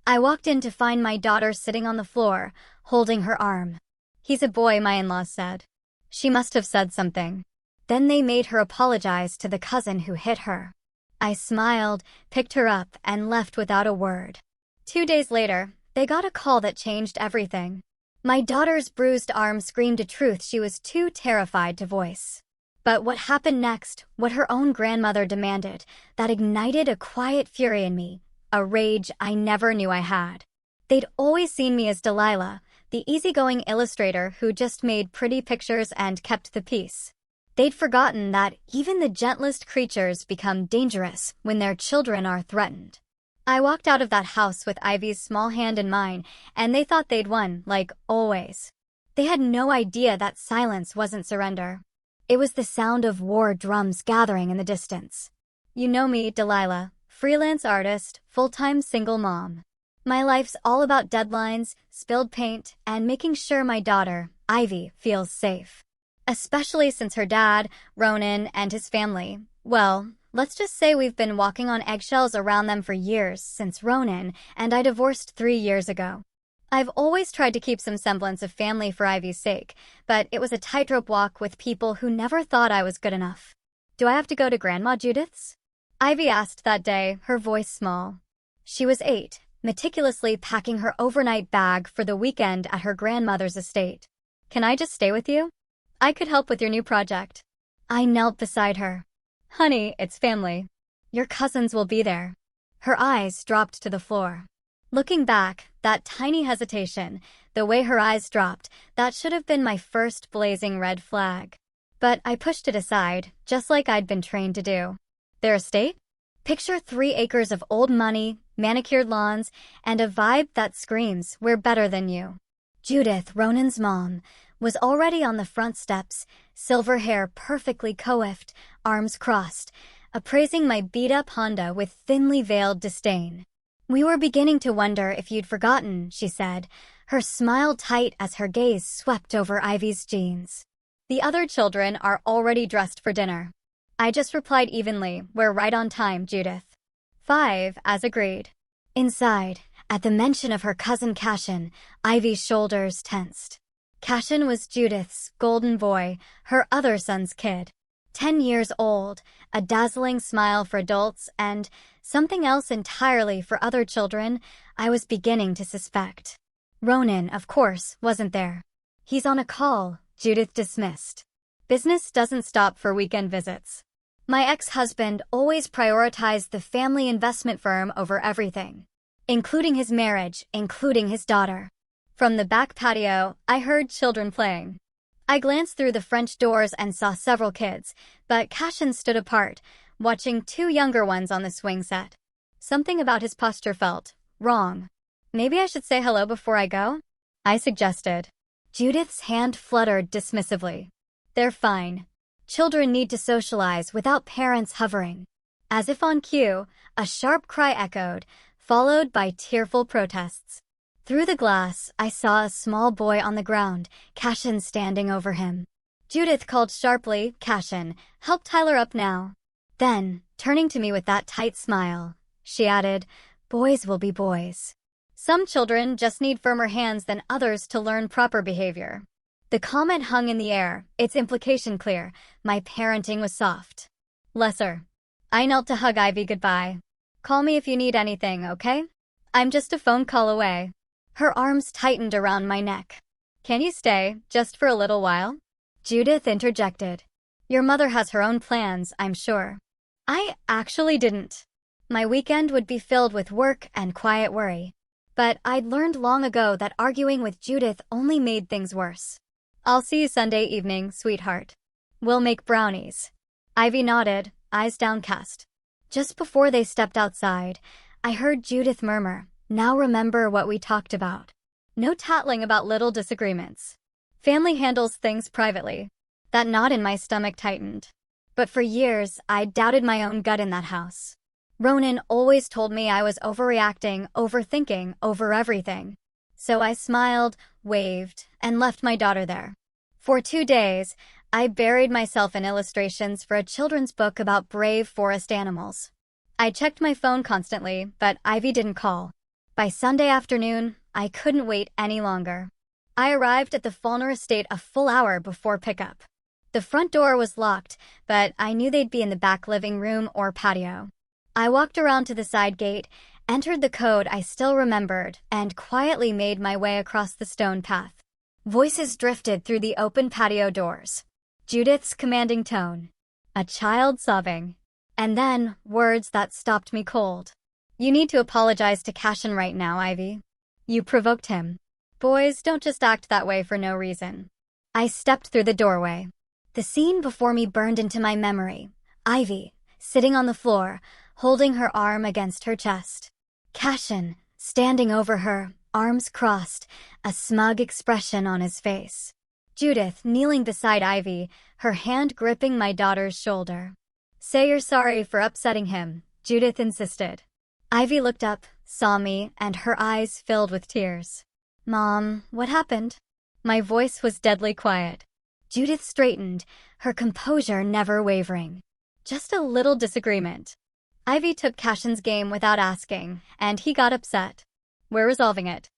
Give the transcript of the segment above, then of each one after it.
I walked in to find my daughter sitting on the floor, holding her arm. "He's a boy," my in-laws said. She must have said something. Then they made her apologize to the cousin who hit her. I smiled, picked her up, and left without a word. 2 days later, they got a call that changed everything. My daughter's bruised arm screamed a truth she was too terrified to voice. But what happened next, what her own grandmother demanded, that ignited a quiet fury in me, a rage I never knew I had. They'd always seen me as Delilah, the easygoing illustrator who just made pretty pictures and kept the peace. They'd forgotten that even the gentlest creatures become dangerous when their children are threatened. I walked out of that house with Ivy's small hand in mine, and they thought they'd won, like always. They had no idea that silence wasn't surrender. It was the sound of war drums gathering in the distance. You know me, Delilah, freelance artist, full-time single mom. My life's all about deadlines, spilled paint, and making sure my daughter, Ivy, feels safe. Especially since her dad, Ronan, and his family, well, let's just say we've been walking on eggshells around them for years since Ronan and I divorced 3 years ago. I've always tried to keep some semblance of family for Ivy's sake, but it was a tightrope walk with people who never thought I was good enough. "Do I have to go to Grandma Judith's?" Ivy asked that day, her voice small. She was 8, meticulously packing her overnight bag for the weekend at her grandmother's estate. "Can I just stay with you? I could help with your new project." I knelt beside her. "Honey, it's family. Your cousins will be there." Her eyes dropped to the floor. Looking back, that tiny hesitation, the way her eyes dropped, that should have been my first blazing red flag. But I pushed it aside, just like I'd been trained to do. Their estate? Picture 3 acres of old money, manicured lawns, and a vibe that screams, "We're better than you." Judith, Ronan's mom, was already on the front steps, silver hair perfectly coiffed, arms crossed, appraising my beat-up Honda with thinly veiled disdain. "We were beginning to wonder if you'd forgotten," she said, her smile tight as her gaze swept over Ivy's jeans. "The other children are already dressed for dinner." I just replied evenly, "We're right on time, Judith." 5, as agreed. Inside, at the mention of her cousin Cashin, Ivy's shoulders tensed. Cashin was Judith's golden boy, her other son's kid. 10 years old, a dazzling smile for adults, and something else entirely for other children, I was beginning to suspect. Ronan, of course, wasn't there. "He's on a call," Judith dismissed. Business doesn't stop for weekend visits. My ex-husband always prioritized the family investment firm over everything, including his marriage, including his daughter. From the back patio, I heard children playing. I glanced through the French doors and saw several kids, but Cashin stood apart, watching 2 younger ones on the swing set. Something about his posture felt wrong. "Maybe I should say hello before I go?" I suggested. Judith's hand fluttered dismissively. "They're fine. Children need to socialize without parents hovering." As if on cue, a sharp cry echoed, followed by tearful protests. Through the glass, I saw a small boy on the ground, Cashin standing over him. Judith called sharply, "Cashin, help Tyler up now." Then, turning to me with that tight smile, she added, "Boys will be boys. Some children just need firmer hands than others to learn proper behavior." The comment hung in the air, its implication clear. My parenting was soft. Lesser. I knelt to hug Ivy goodbye. "Call me if you need anything, okay? I'm just a phone call away." Her arms tightened around my neck. "Can you stay, just for a little while?" Judith interjected. "Your mother has her own plans, I'm sure." I actually didn't. My weekend would be filled with work and quiet worry. But I'd learned long ago that arguing with Judith only made things worse. "I'll see you Sunday evening, sweetheart. We'll make brownies." Ivy nodded, eyes downcast. Just before they stepped outside, I heard Judith murmur, "Now remember what we talked about. No tattling about little disagreements. Family handles things privately." That knot in my stomach tightened. But for years, I'd doubted my own gut in that house. Ronan always told me I was overreacting, overthinking, over everything. So I smiled, waved, and left my daughter there. For 2 days, I buried myself in illustrations for a children's book about brave forest animals. I checked my phone constantly, but Ivy didn't call. By Sunday afternoon, I couldn't wait any longer. I arrived at the Fallner estate a full hour before pickup. The front door was locked, but I knew they'd be in the back living room or patio. I walked around to the side gate, entered the code I still remembered, and quietly made my way across the stone path. Voices drifted through the open patio doors. Judith's commanding tone. A child sobbing. And then, words that stopped me cold. You need to apologize to Cashin right now, Ivy. You provoked him. Boys don't just act that way for no reason. I stepped through the doorway. The scene before me burned into my memory. Ivy, sitting on the floor, holding her arm against her chest. Cashin, standing over her, arms crossed, a smug expression on his face. Judith, kneeling beside Ivy, her hand gripping my daughter's shoulder. Say you're sorry for upsetting him, Judith insisted. Ivy looked up, saw me, and her eyes filled with tears. Mom, what happened? My voice was deadly quiet. Judith straightened, her composure never wavering. Just a little disagreement. Ivy took Cashin's game without asking, and he got upset. We're resolving it.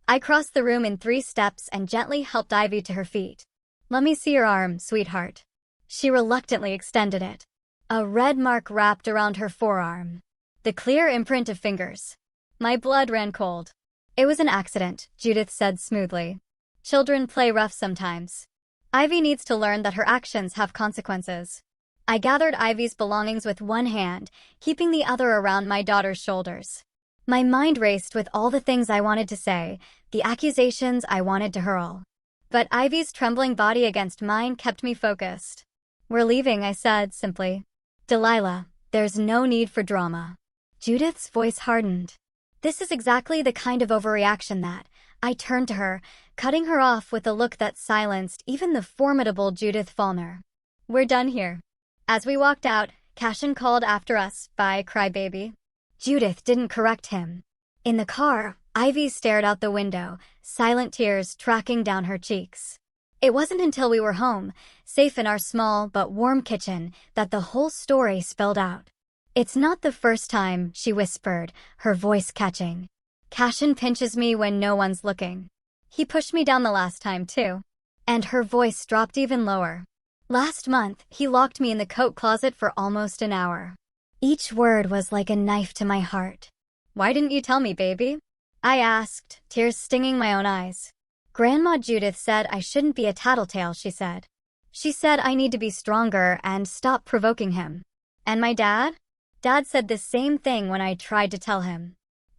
I crossed the room in 3 steps and gently helped Ivy to her feet. Let me see your arm, sweetheart. She reluctantly extended it. A red mark wrapped around her forearm. The clear imprint of fingers. My blood ran cold. It was an accident, Judith said smoothly. Children play rough sometimes. Ivy needs to learn that her actions have consequences. I gathered Ivy's belongings with one hand, keeping the other around my daughter's shoulders. My mind raced with all the things I wanted to say, the accusations I wanted to hurl. But Ivy's trembling body against mine kept me focused. We're leaving, I said simply. Delilah, there's no need for drama. Judith's voice hardened. This is exactly the kind of overreaction that. I turned to her, cutting her off with a look that silenced even the formidable Judith Fallner. We're done here. As we walked out, Cashin called after us, bye, crybaby. Judith didn't correct him. In the car, Ivy stared out the window, silent tears tracking down her cheeks. It wasn't until we were home, safe in our small but warm kitchen, that the whole story spilled out. It's not the first time, she whispered, her voice catching. Cashin pinches me when no one's looking. He pushed me down the last time, too. And her voice dropped even lower. Last month, he locked me in the coat closet for almost an hour. Each word was like a knife to my heart. Why didn't you tell me, baby? I asked, tears stinging my own eyes. Grandma Judith said I shouldn't be a tattletale, she said. She said I need to be stronger and stop provoking him. And my dad? Dad said the same thing when I tried to tell him.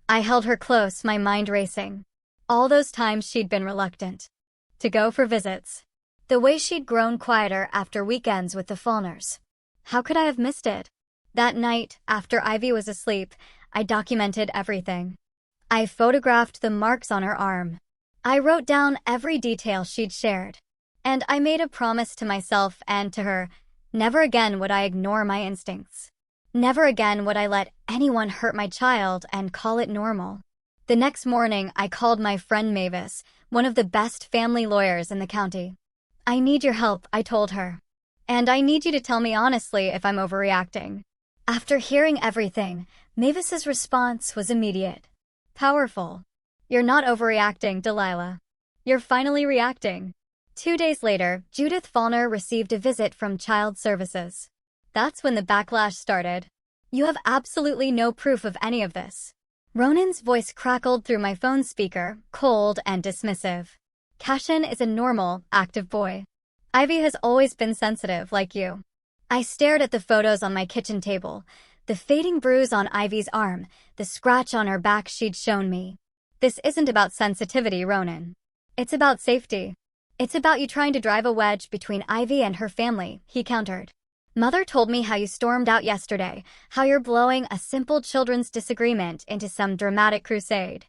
I held her close, my mind racing. All those times she'd been reluctant to go for visits. The way she'd grown quieter after weekends with the Fallners. How could I have missed it? That night, after Ivy was asleep, I documented everything. I photographed the marks on her arm. I wrote down every detail she'd shared. And I made a promise to myself and to her, never again would I ignore my instincts. Never again would I let anyone hurt my child and call it normal. The next morning, I called my friend Mavis, one of the best family lawyers in the county. I need your help, I told her. And I need you to tell me honestly if I'm overreacting. After hearing everything, Mavis's response was immediate. Powerful. You're not overreacting, Delilah. You're finally reacting. 2 days later, Judith Fallner received a visit from Child Services. That's when the backlash started. You have absolutely no proof of any of this. Ronan's voice crackled through my phone speaker, cold and dismissive. Cashin is a normal, active boy. Ivy has always been sensitive, like you. I stared at the photos on my kitchen table, the fading bruise on Ivy's arm, the scratch on her back she'd shown me. This isn't about sensitivity, Ronan. It's about safety. It's about you trying to drive a wedge between Ivy and her family, he countered. Mother told me how you stormed out yesterday, how you're blowing a simple children's disagreement into some dramatic crusade.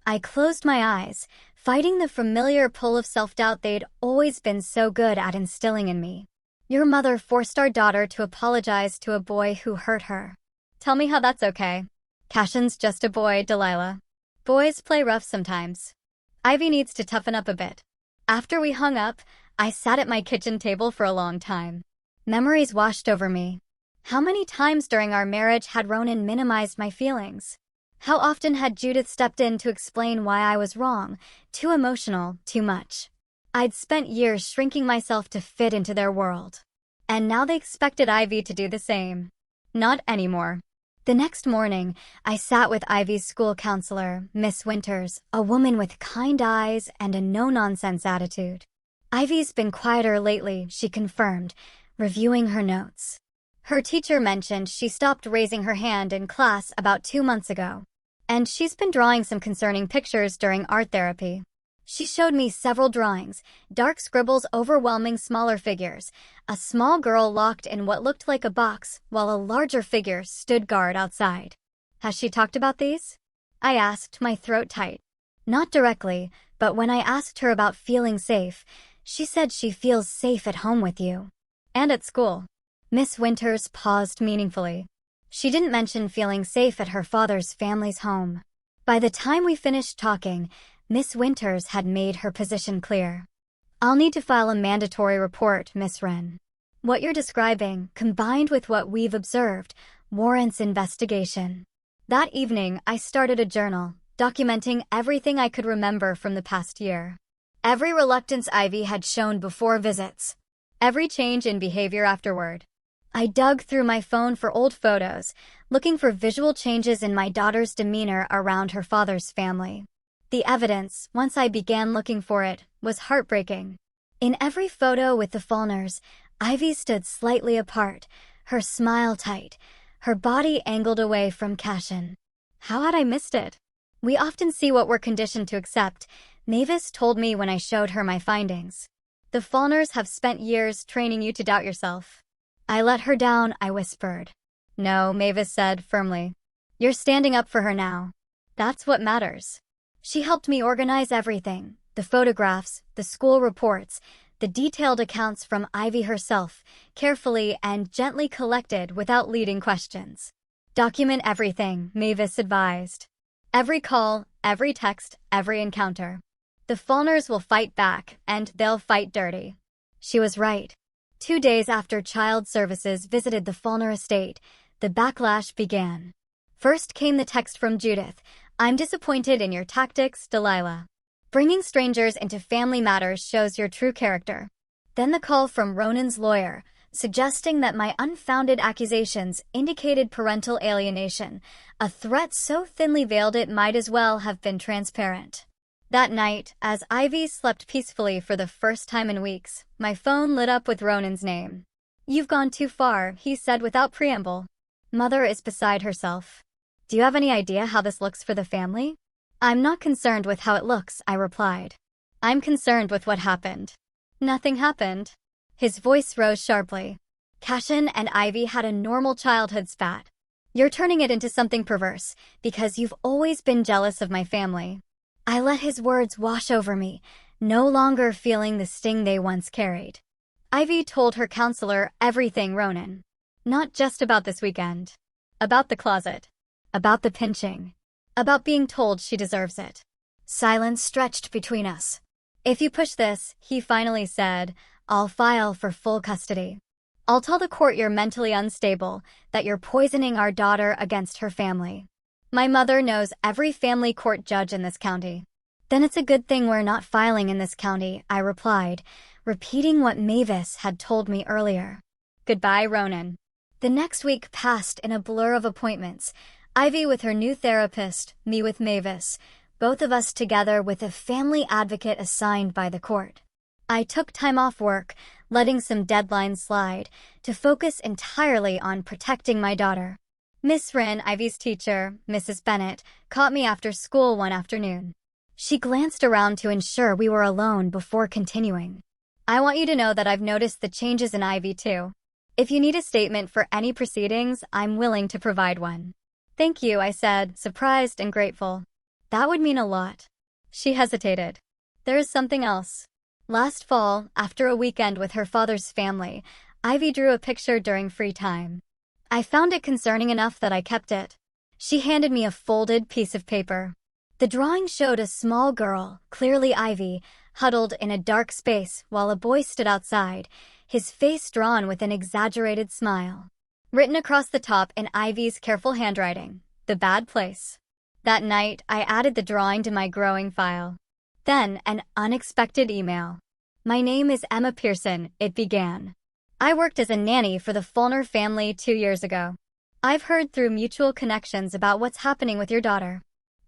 I closed my eyes, fighting the familiar pull of self-doubt they'd always been so good at instilling in me. Your mother forced our daughter to apologize to a boy who hurt her. Tell me how that's okay. Cashin's just a boy, Delilah. Boys play rough sometimes. Ivy needs to toughen up a bit. After we hung up, I sat at my kitchen table for a long time. Memories washed over me. How many times during our marriage had Ronan minimized my feelings? How often had Judith stepped in to explain why I was wrong? Too emotional, too much. I'd spent years shrinking myself to fit into their world. And now they expected Ivy to do the same. Not anymore. The next morning, I sat with Ivy's school counselor, Miss Winters, a woman with kind eyes and a no-nonsense attitude. Ivy's been quieter lately, she confirmed, reviewing her notes. Her teacher mentioned she stopped raising her hand in class about 2 months ago. And she's been drawing some concerning pictures during art therapy. She showed me several drawings, dark scribbles overwhelming smaller figures, a small girl locked in what looked like a box, while a larger figure stood guard outside. Has she talked about these? I asked, my throat tight. Not directly, but when I asked her about feeling safe, she said she feels safe at home with you. And at school. Miss Winters paused meaningfully. She didn't mention feeling safe at her father's family's home. By the time we finished talking, Miss Winters had made her position clear. I'll need to file a mandatory report, Miss Wren. What you're describing, combined with what we've observed, warrants investigation. That evening, I started a journal, documenting everything I could remember from the past year. Every reluctance Ivy had shown before visits. Every change in behavior afterward. I dug through my phone for old photos, looking for visual changes in my daughter's demeanor around her father's family. The evidence, once I began looking for it, was heartbreaking. In every photo with the Fallners, Ivy stood slightly apart, her smile tight, her body angled away from Cashin. How had I missed it? We often see what we're conditioned to accept, Mavis told me when I showed her my findings. The Fallners have spent years training you to doubt yourself. I let her down, I whispered. No, Mavis said firmly. You're standing up for her now. That's what matters. She helped me organize everything, the photographs, the school reports, the detailed accounts from Ivy herself, carefully and gently collected without leading questions. Document everything, Mavis advised. Every call, every text, every encounter. The Fallners will fight back, and they'll fight dirty. She was right. 2 days after Child Services visited the Fallner estate, the backlash began. First came the text from Judith. I'm disappointed in your tactics, Delilah. Bringing strangers into family matters shows your true character. Then the call from Ronan's lawyer, suggesting that my unfounded accusations indicated parental alienation, a threat so thinly veiled it might as well have been transparent. That night, as Ivy slept peacefully for the first time in weeks, my phone lit up with Ronan's name. You've gone too far, he said without preamble. Mother is beside herself. Do you have any idea how this looks for the family? I'm not concerned with how it looks, I replied. I'm concerned with what happened. Nothing happened. His voice rose sharply. Cashin and Ivy had a normal childhood spat. You're turning it into something perverse, because you've always been jealous of my family. I let his words wash over me, no longer feeling the sting they once carried. Ivy told her counselor everything, Ronan. Not just about this weekend. About the closet. About the pinching. About being told she deserves it. Silence stretched between us. If you push this, he finally said, I'll file for full custody. I'll tell the court you're mentally unstable, that you're poisoning our daughter against her family. My mother knows every family court judge in this county. Then it's a good thing we're not filing in this county, I replied, repeating what Mavis had told me earlier. Goodbye, Ronan. The next week passed in a blur of appointments. Ivy with her new therapist, me with Mavis, both of us together with a family advocate assigned by the court. I took time off work, letting some deadlines slide, to focus entirely on protecting my daughter. Miss Wren, Ivy's teacher, Mrs. Bennett, caught me after school one afternoon. She glanced around to ensure we were alone before continuing. I want you to know that I've noticed the changes in Ivy too. If you need a statement for any proceedings, I'm willing to provide one. Thank you, I said, surprised and grateful. That would mean a lot. She hesitated. There is something else. Last fall, after a weekend with her father's family, Ivy drew a picture during free time. I found it concerning enough that I kept it. She handed me a folded piece of paper. The drawing showed a small girl, clearly Ivy, huddled in a dark space while a boy stood outside, his face drawn with an exaggerated smile. Written across the top in Ivy's careful handwriting, the bad place. That night, I added the drawing to my growing file. Then, an unexpected email. "My name is Emma Pearson," it began. "I worked as a nanny for the Fulner family 2 years ago. I've heard through mutual connections about what's happening with your daughter.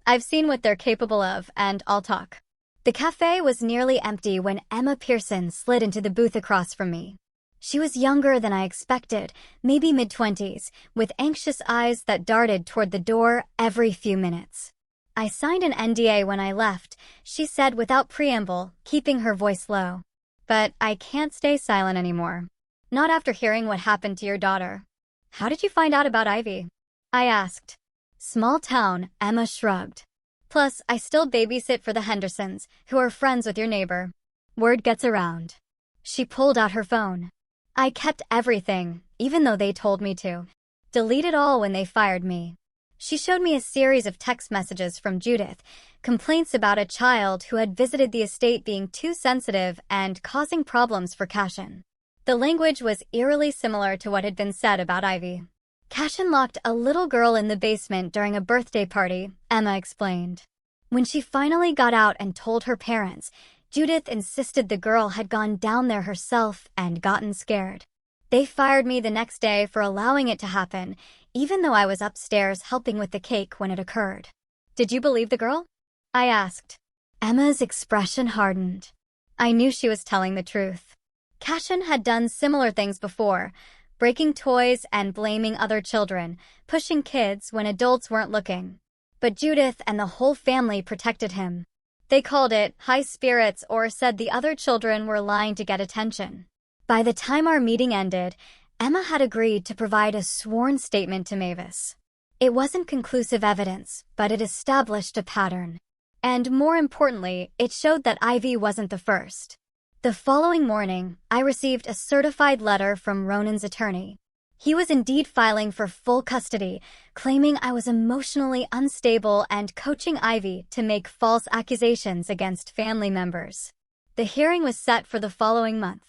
I've seen what they're capable of, and I'll talk." The cafe was nearly empty when Emma Pearson slid into the booth across from me. She was younger than I expected, maybe mid-20s, with anxious eyes that darted toward the door every few minutes. "I signed an NDA when I left," she said without preamble, keeping her voice low. "But I can't stay silent anymore. Not after hearing what happened to your daughter." "How did you find out about Ivy?" I asked. "Small town," Emma shrugged. "Plus, I still babysit for the Hendersons, who are friends with your neighbor. Word gets around." She pulled out her phone. "I kept everything, even though they told me to. Delete it all when they fired me." She showed me a series of text messages from Judith, complaints about a child who had visited the estate being too sensitive and causing problems for Cashin. The language was eerily similar to what had been said about Ivy. "Cashin locked a little girl in the basement during a birthday party," Emma explained. "When she finally got out and told her parents, Judith insisted the girl had gone down there herself and gotten scared. They fired me the next day for allowing it to happen, even though I was upstairs helping with the cake when it occurred." "Did you believe the girl?" I asked. Emma's expression hardened. I knew she was telling the truth. Cashin had done similar things before, breaking toys and blaming other children, pushing kids when adults weren't looking. But Judith and the whole family protected him. They called it high spirits or said the other children were lying to get attention. By the time our meeting ended, Emma had agreed to provide a sworn statement to Mavis. It wasn't conclusive evidence, but it established a pattern. And more importantly, it showed that Ivy wasn't the first. The following morning, I received a certified letter from Ronan's attorney. He was indeed filing for full custody, claiming I was emotionally unstable and coaching Ivy to make false accusations against family members. The hearing was set for the following month.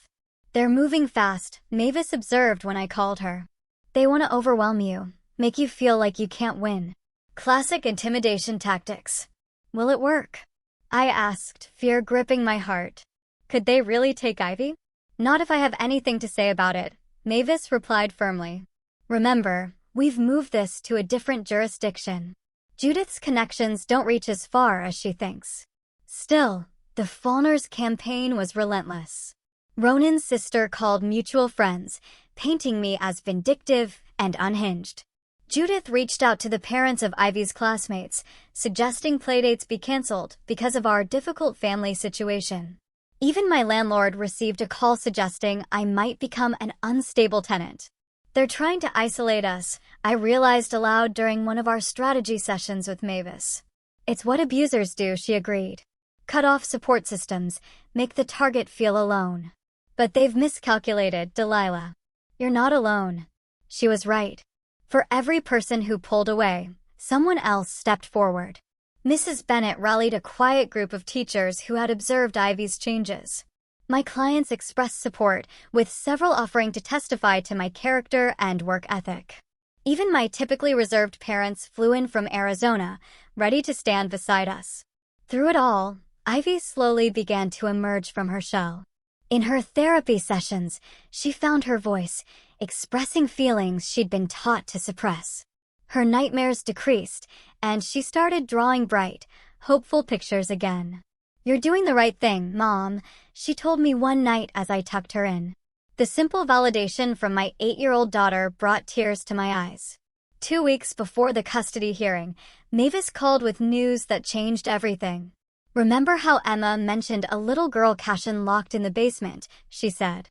"They're moving fast," Mavis observed when I called her. "They want to overwhelm you, make you feel like you can't win. Classic intimidation tactics. Will it work?" I asked, fear gripping my heart. Could they really take Ivy? "Not if I have anything to say about it," Mavis replied firmly. "Remember, we've moved this to a different jurisdiction. Judith's connections don't reach as far as she thinks." Still, the Fulners' campaign was relentless. Ronan's sister called mutual friends, painting me as vindictive and unhinged. Judith reached out to the parents of Ivy's classmates, suggesting playdates be canceled because of our difficult family situation. Even my landlord received a call suggesting I might become an unstable tenant. "They're trying to isolate us," I realized aloud during one of our strategy sessions with Mavis. "It's what abusers do," she agreed. "Cut off support systems, make the target feel alone." "But they've miscalculated, Delilah. You're not alone." She was right. For every person who pulled away, someone else stepped forward. Mrs. Bennett rallied a quiet group of teachers who had observed Ivy's changes. My clients expressed support, with several offering to testify to my character and work ethic. Even my typically reserved parents flew in from Arizona, ready to stand beside us. Through it all, Ivy slowly began to emerge from her shell. In her therapy sessions, she found her voice, expressing feelings she'd been taught to suppress. Her nightmares decreased, and she started drawing bright, hopeful pictures again. "You're doing the right thing, Mom," she told me one night as I tucked her in. The simple validation from my 8-year-old daughter brought tears to my eyes. 2 weeks before the custody hearing, Mavis called with news that changed everything. "Remember how Emma mentioned a little girl Cashin locked in the basement?" she said.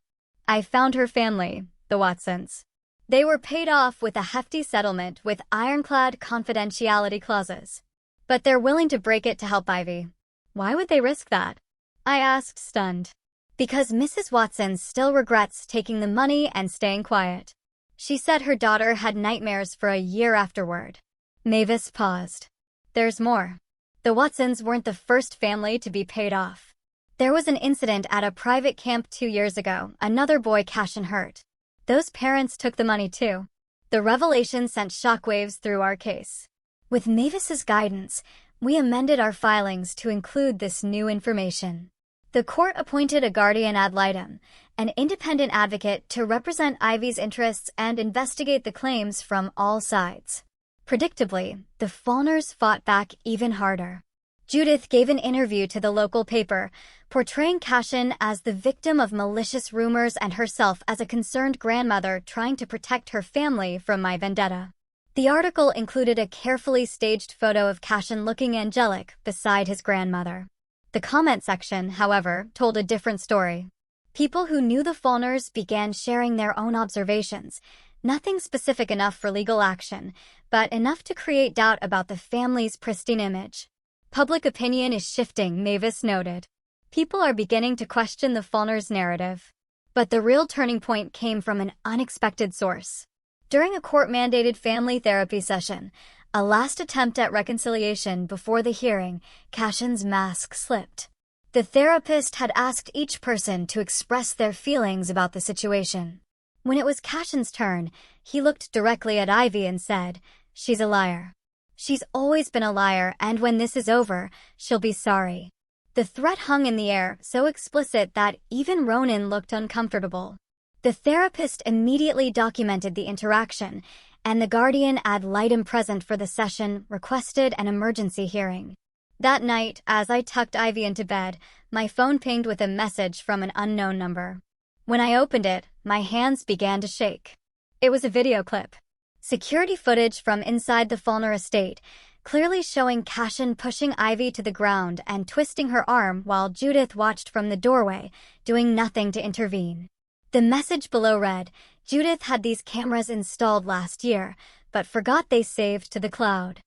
"I found her family, the Watsons. They were paid off with a hefty settlement with ironclad confidentiality clauses. But they're willing to break it to help Ivy." "Why would they risk that?" I asked, stunned. "Because Mrs. Watson still regrets taking the money and staying quiet. She said her daughter had nightmares for a year afterward." Mavis paused. "There's more. The Watsons weren't the first family to be paid off. There was an incident at a private camp 2 years ago, another boy Cashin hurt. Those parents took the money too." The revelation sent shockwaves through our case. With Mavis's guidance, we amended our filings to include this new information. The court appointed a guardian ad litem, an independent advocate to represent Ivy's interests and investigate the claims from all sides. Predictably, the Faulkners fought back even harder. Judith gave an interview to the local paper, portraying Cashin as the victim of malicious rumors and herself as a concerned grandmother trying to protect her family from my vendetta. The article included a carefully staged photo of Cashin looking angelic beside his grandmother. The comment section, however, told a different story. People who knew the Faulkners began sharing their own observations, nothing specific enough for legal action, but enough to create doubt about the family's pristine image. Public opinion is shifting, Mavis noted. People are beginning to question the Faulkners' narrative. But the real turning point came from an unexpected source. During a court-mandated family therapy session, a last attempt at reconciliation before the hearing, Cashin's mask slipped. The therapist had asked each person to express their feelings about the situation. When it was Cashin's turn, he looked directly at Ivy and said, "She's a liar. She's always been a liar, and when this is over, she'll be sorry." The threat hung in the air, so explicit that even Ronan looked uncomfortable. The therapist immediately documented the interaction, and the guardian ad litem present for the session requested an emergency hearing. That night, as I tucked Ivy into bed, my phone pinged with a message from an unknown number. When I opened it, my hands began to shake. It was a video clip. Security footage from inside the Faulkner estate, clearly showing Cashin pushing Ivy to the ground and twisting her arm while Judith watched from the doorway, doing nothing to intervene. The message below read, "Judith had these cameras installed last year, but forgot they saved to the cloud.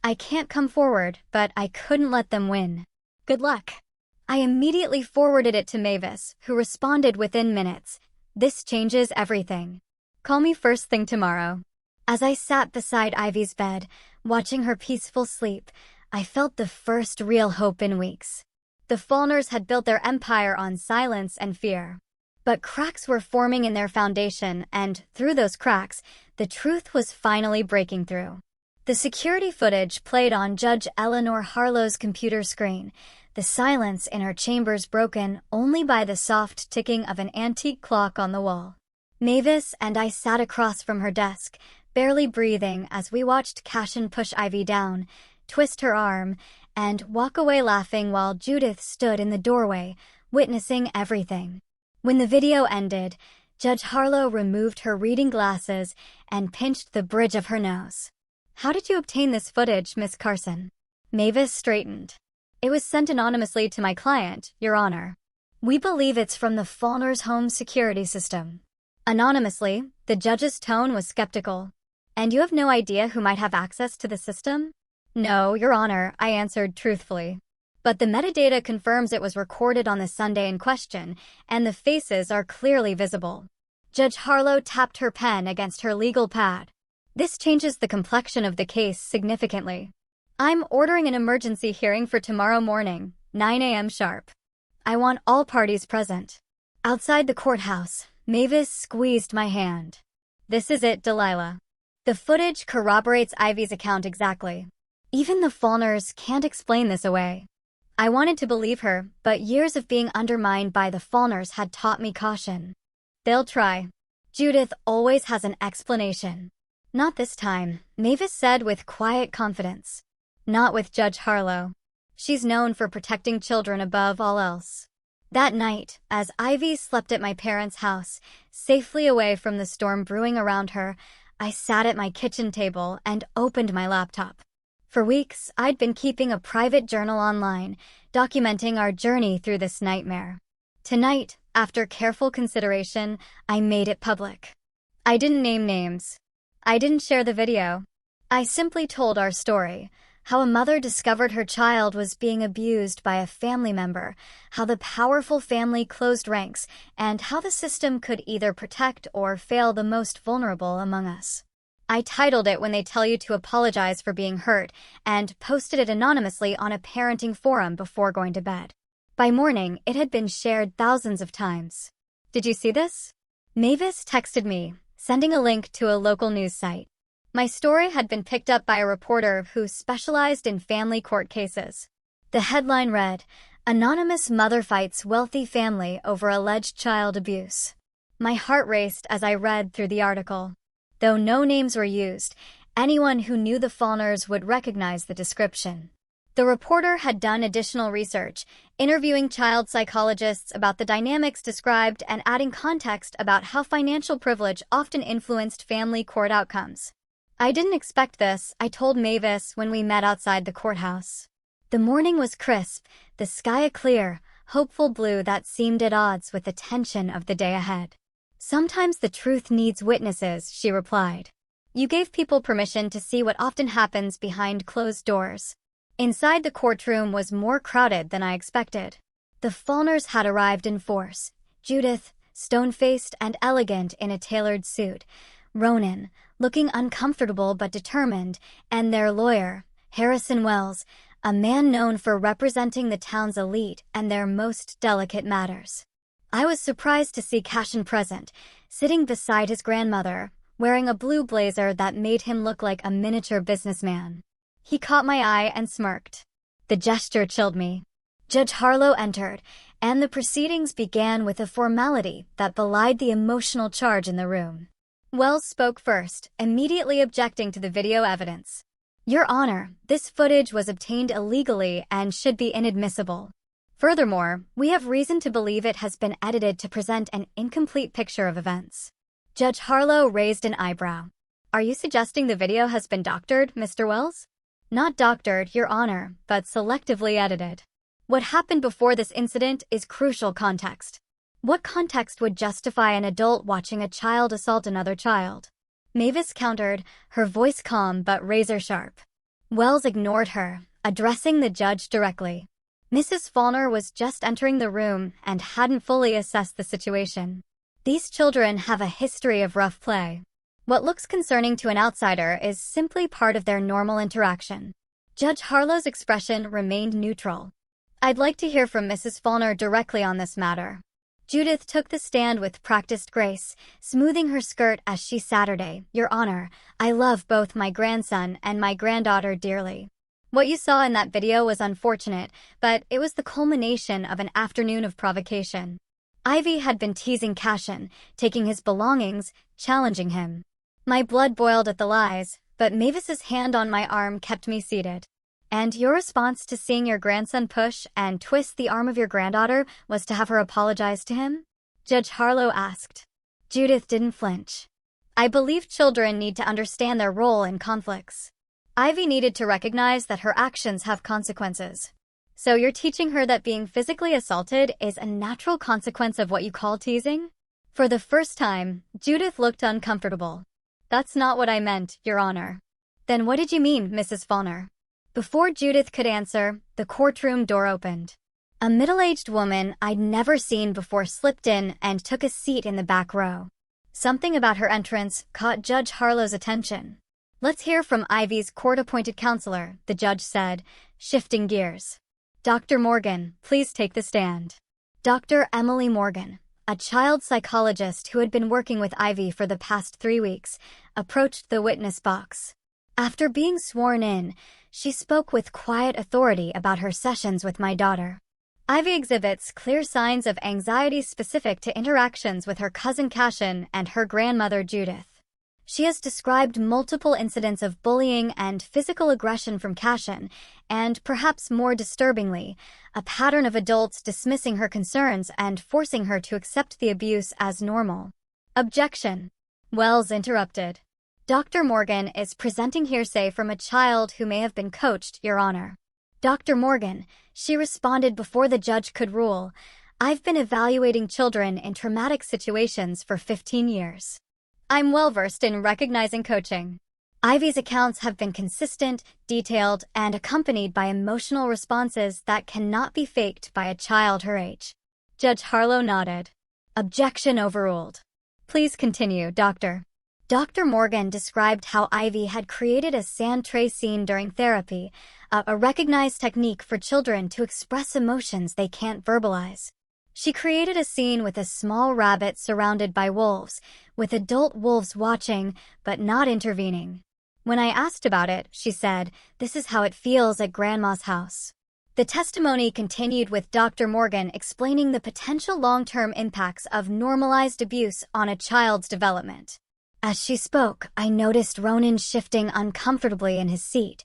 I can't come forward, but I couldn't let them win. Good luck." I immediately forwarded it to Mavis, who responded within minutes. "This changes everything. Call me first thing tomorrow." As I sat beside Ivy's bed, watching her peaceful sleep, I felt the first real hope in weeks. The Faulkners had built their empire on silence and fear. But cracks were forming in their foundation, and through those cracks, the truth was finally breaking through. The security footage played on Judge Eleanor Harlow's computer screen, the silence in her chambers broken only by the soft ticking of an antique clock on the wall. Mavis and I sat across from her desk, barely breathing as we watched Cashin push Ivy down, twist her arm, and walk away laughing while Judith stood in the doorway, witnessing everything. When the video ended, Judge Harlow removed her reading glasses and pinched the bridge of her nose. "How did you obtain this footage, Miss Carson?" Mavis straightened. "It was sent anonymously to my client, Your Honor. We believe it's from the Faulkners' home security system." Anonymously, the judge's tone was skeptical. "And you have no idea who might have access to the system?" "No, Your Honor," I answered truthfully. "But the metadata confirms it was recorded on the Sunday in question, and the faces are clearly visible." Judge Harlow tapped her pen against her legal pad. "This changes the complexion of the case significantly. I'm ordering an emergency hearing for tomorrow morning, 9 a.m. sharp. I want all parties present." Outside the courthouse, Mavis squeezed my hand. "This is it, Delilah. The footage corroborates Ivy's account exactly. Even the Faulkners can't explain this away." I wanted to believe her, but years of being undermined by the Faulkners had taught me caution. "They'll try. Judith always has an explanation." "Not this time," Mavis said with quiet confidence. "Not with Judge Harlow. She's known for protecting children above all else." That night, as Ivy slept at my parents' house, safely away from the storm brewing around her, I sat at my kitchen table and opened my laptop. For weeks, I'd been keeping a private journal online, documenting our journey through this nightmare. Tonight, after careful consideration, I made it public. I didn't name names. I didn't share the video. I simply told our story, how a mother discovered her child was being abused by a family member, how the powerful family closed ranks, and how the system could either protect or fail the most vulnerable among us. I titled it "When They Tell You to Apologize for Being Hurt" and posted it anonymously on a parenting forum before going to bed. By morning, it had been shared thousands of times. "Did you see this?" Mavis texted me, sending a link to a local news site. My story had been picked up by a reporter who specialized in family court cases. The headline read, "Anonymous Mother Fights Wealthy Family Over Alleged Child Abuse." My heart raced as I read through the article. Though no names were used, anyone who knew the Faulkners would recognize the description. The reporter had done additional research, interviewing child psychologists about the dynamics described and adding context about how financial privilege often influenced family court outcomes. "I didn't expect this," I told Mavis when we met outside the courthouse. The morning was crisp, the sky a clear, hopeful blue that seemed at odds with the tension of the day ahead. "Sometimes the truth needs witnesses," she replied. "You gave people permission to see what often happens behind closed doors." Inside the courtroom was more crowded than I expected. The Faulkners had arrived in force. Judith, stone-faced and elegant in a tailored suit. Ronan, looking uncomfortable but determined, and their lawyer, Harrison Wells, a man known for representing the town's elite and their most delicate matters. I was surprised to see Cashin present, sitting beside his grandmother, wearing a blue blazer that made him look like a miniature businessman. He caught my eye and smirked. The gesture chilled me. Judge Harlow entered, and the proceedings began with a formality that belied the emotional charge in the room. Wells spoke first, immediately objecting to the video evidence. "Your Honor, this footage was obtained illegally and should be inadmissible. Furthermore, we have reason to believe it has been edited to present an incomplete picture of events." Judge Harlow raised an eyebrow. "Are you suggesting the video has been doctored, Mr. Wells?" "Not doctored, Your Honor, but selectively edited. What happened before this incident is crucial context. What context would justify an adult watching a child assault another child?" Mavis countered, her voice calm but razor-sharp. Wells ignored her, addressing the judge directly. Mrs. Faulkner was just entering the room and hadn't fully assessed the situation. These children have a history of rough play. What looks concerning to an outsider is simply part of their normal interaction. Judge Harlow's expression remained neutral. "I'd like to hear from Mrs. Faulkner directly on this matter." Judith took the stand with practiced grace, smoothing her skirt as she Saturday, "Your Honor, I love both my grandson and my granddaughter dearly. What you saw in that video was unfortunate, but it was the culmination of an afternoon of provocation. Ivy had been teasing Cashin, taking his belongings, challenging him. My blood boiled at the lies, but Mavis's hand on my arm kept me seated. And your response to seeing your grandson push and twist the arm of your granddaughter was to have her apologize to him?" Judge Harlow asked. Judith didn't flinch. "I believe children need to understand their role in conflicts. Ivy needed to recognize that her actions have consequences. So you're teaching her that being physically assaulted is a natural consequence of what you call teasing?" For the first time, Judith looked uncomfortable. "That's not what I meant, Your Honor." "Then what did you mean, Mrs. Faulkner?" Before Judith could answer, the courtroom door opened. A middle-aged woman I'd never seen before slipped in and took a seat in the back row. Something about her entrance caught Judge Harlow's attention. "Let's hear from Ivy's court-appointed counselor," the judge said, shifting gears. "Dr. Morgan, please take the stand." Dr. Emily Morgan, a child psychologist who had been working with Ivy for the past 3 weeks, approached the witness box. After being sworn in, she spoke with quiet authority about her sessions with my daughter. "Ivy exhibits clear signs of anxiety specific to interactions with her cousin Cashin and her grandmother Judith. She has described multiple incidents of bullying and physical aggression from Cashin, and perhaps more disturbingly, a pattern of adults dismissing her concerns and forcing her to accept the abuse as normal." "Objection," Wells interrupted. "Dr. Morgan is presenting hearsay from a child who may have been coached, Your Honor." "Dr. Morgan," she responded before the judge could rule, "I've been evaluating children in traumatic situations for 15 years. I'm well-versed in recognizing coaching. Ivy's accounts have been consistent, detailed, and accompanied by emotional responses that cannot be faked by a child her age." Judge Harlow nodded. "Objection overruled. Please continue, Doctor." Dr. Morgan described how Ivy had created a sand tray scene during therapy, a recognized technique for children to express emotions they can't verbalize. She created a scene with a small rabbit surrounded by wolves, with adult wolves watching but not intervening. When I asked about it, she said, "This is how it feels at Grandma's house." The testimony continued with Dr. Morgan explaining the potential long-term impacts of normalized abuse on a child's development. As she spoke, I noticed Ronan shifting uncomfortably in his seat,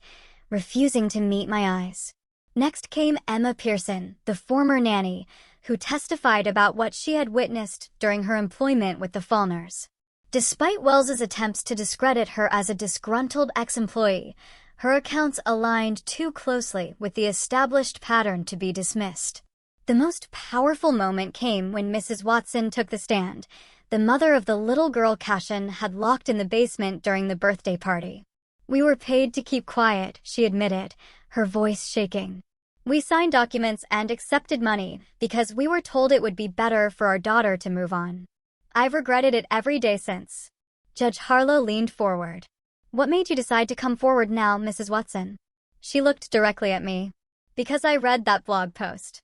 refusing to meet my eyes. Next came Emma Pearson, the former nanny, who testified about what she had witnessed during her employment with the Fallners. Despite Wells's attempts to discredit her as a disgruntled ex-employee, her accounts aligned too closely with the established pattern to be dismissed. The most powerful moment came when Mrs. Watson took the stand, the mother of the little girl Cashin had locked in the basement during the birthday party. "We were paid to keep quiet," she admitted, her voice shaking. "We signed documents and accepted money because we were told it would be better for our daughter to move on. I've regretted it every day since." Judge Harlow leaned forward. "What made you decide to come forward now, Mrs. Watson?" She looked directly at me. "Because I read that blog post.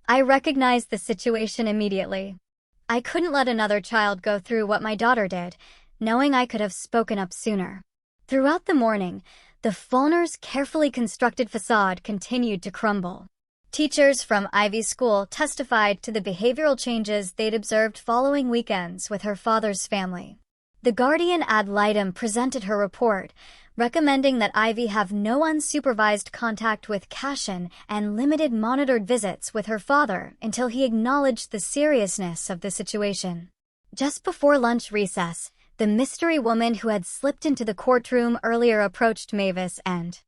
I recognized the situation immediately. I couldn't let another child go through what my daughter did, knowing I could have spoken up sooner." Throughout the morning, the Fallners' carefully constructed facade continued to crumble. Teachers from Ivy's school testified to the behavioral changes they'd observed following weekends with her father's family. The Guardian ad litem presented her report, recommending that Ivy have no unsupervised contact with Cashin and limited monitored visits with her father until he acknowledged the seriousness of the situation. Just before lunch recess, the mystery woman who had slipped into the courtroom earlier approached Mavis and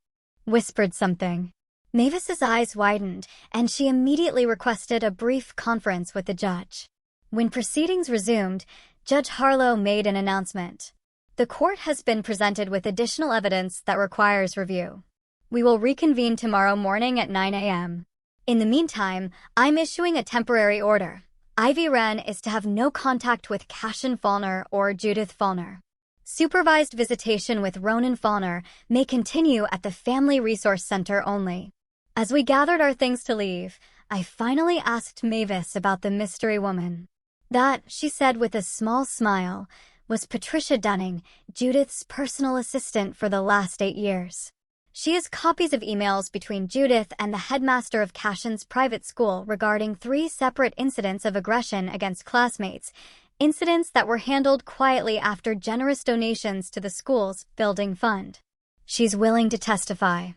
whispered something. Mavis's eyes widened, and she immediately requested a brief conference with the judge. When proceedings resumed, Judge Harlow made an announcement. "The court has been presented with additional evidence that requires review. We will reconvene tomorrow morning at 9 a.m. In the meantime, I'm issuing a temporary order. Ivy Wren is to have no contact with Cashin Fallner or Judith Fallner. Supervised visitation with Ronan Fallner may continue at the Family Resource Center only." As we gathered our things to leave, I finally asked Mavis about the mystery woman. That, she said with a small smile, was Patricia Dunning, Judith's personal assistant for the last 8 years. She has copies of emails between Judith and the headmaster of Cashin's private school regarding 3 separate incidents of aggression against classmates, incidents that were handled quietly after generous donations to the school's building fund. "She's willing to testify?"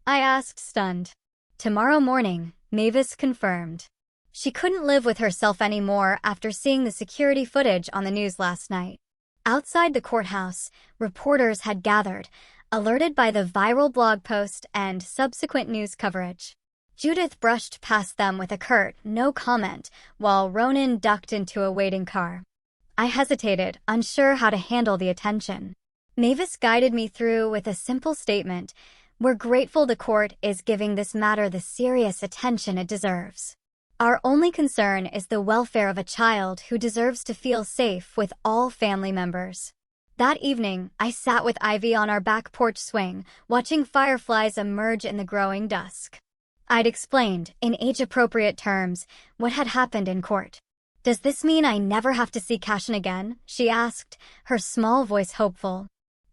I asked, stunned. "Tomorrow morning," Mavis confirmed. She couldn't live with herself anymore after seeing the security footage on the news last night. Outside the courthouse, reporters had gathered, alerted by the viral blog post and subsequent news coverage. Judith brushed past them with a curt no comment, while Ronan ducked into a waiting car. I hesitated, unsure how to handle the attention. Mavis guided me through with a simple statement: "We're grateful the court is giving this matter the serious attention it deserves. Our only concern is the welfare of a child who deserves to feel safe with all family members." That evening, I sat with Ivy on our back porch swing, watching fireflies emerge in the growing dusk. I'd explained, in age-appropriate terms, what had happened in court. "Does this mean I never have to see Cashin again?" she asked, her small voice hopeful.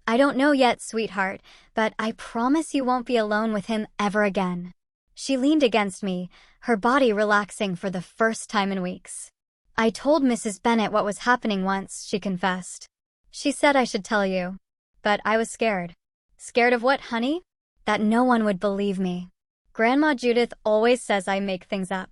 "I don't know yet, sweetheart, but I promise you won't be alone with him ever again." She leaned against me, her body relaxing for the first time in weeks. "I told Mrs. Bennett what was happening once," she confessed. "She said I should tell you. But I was scared." "Scared of what, honey?" "That no one would believe me. Grandma Judith always says I make things up."